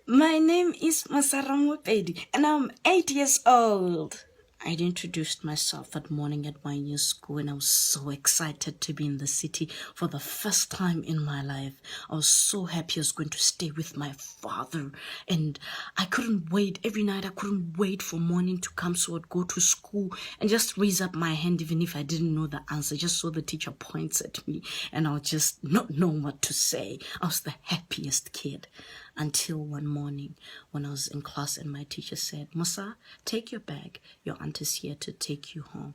My name is Musa and I'm 8 years old. I introduced myself that morning at my new school and I was so excited to be in the city for the first time in my life. I was so happy I was going to stay with my father and I couldn't wait. Every night I couldn't wait for morning to come so I'd go to school and just raise up my hand even if I didn't know the answer, just so the teacher points at me and I'll just not know what to say. I was the happiest kid until one morning when I was in class and my teacher said, Musa, take your bag. Your aunt is here to take you home.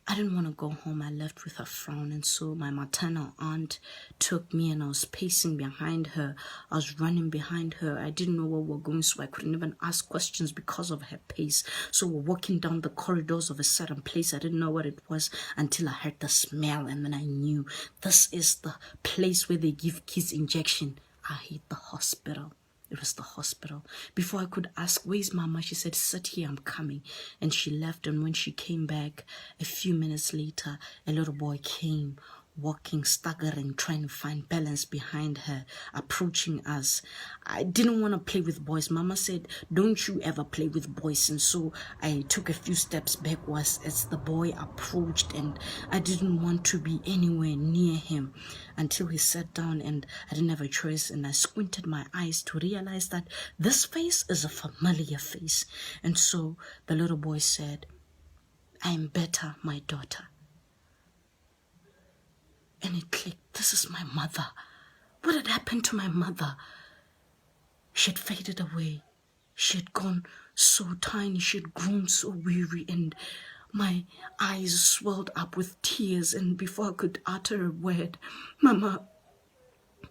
I didn't want to go home. I left with a frown, and so my maternal aunt took me and I was pacing behind her. I was running behind her. I didn't know where we were going, so I couldn't even ask questions because of her pace. So we're walking down the corridors of a certain place. I didn't know what it was until I heard the smell, and then I knew this is the place where they give kids injection. I hate the hospital. It was the hospital. Before I could ask, where's Mama? She said, sit here, I'm coming. And she left, and when she came back, a few minutes later, a little boy came, walking, staggering, trying to find balance behind her, approaching us. I didn't want to play with boys. Mama said, don't you ever play with boys. And so I took a few steps backwards as the boy approached, and I didn't want to be anywhere near him until he sat down, and I didn't have a choice, and I squinted my eyes to realize that this face is a familiar face. And so the little boy said, I'm better, my daughter. And it clicked. This is my mother. What had happened to my mother? She had faded away. She had gone so tiny. She had grown so weary. And my eyes swelled up with tears. And before I could utter a word, Mama,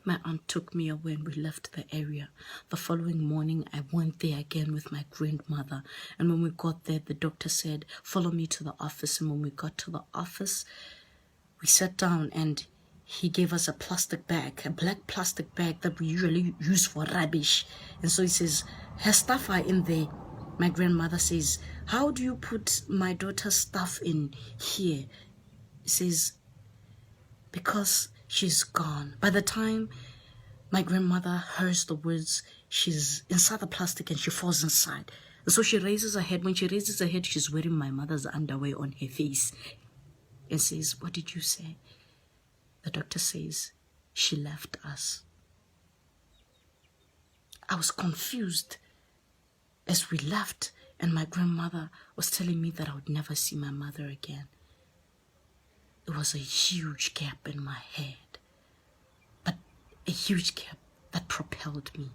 my aunt took me away and we left the area. The following morning, I went there again with my grandmother. And when we got there, the doctor said, follow me to the office. And when we got to the office, we sat down and he gave us a plastic bag, a black plastic bag that we usually use for rubbish. And so he says, her stuff are in there. My grandmother says, how do you put my daughter's stuff in here? He says, because she's gone. By the time my grandmother hears the words, she's inside the plastic and she falls inside. And so she raises her head. When she raises her head, she's wearing my mother's underwear on her face. And says, what did you say? The doctor says, she left us. I was confused as we left, and my grandmother was telling me that I would never see my mother again. It was a huge gap in my head, but a huge gap that propelled me.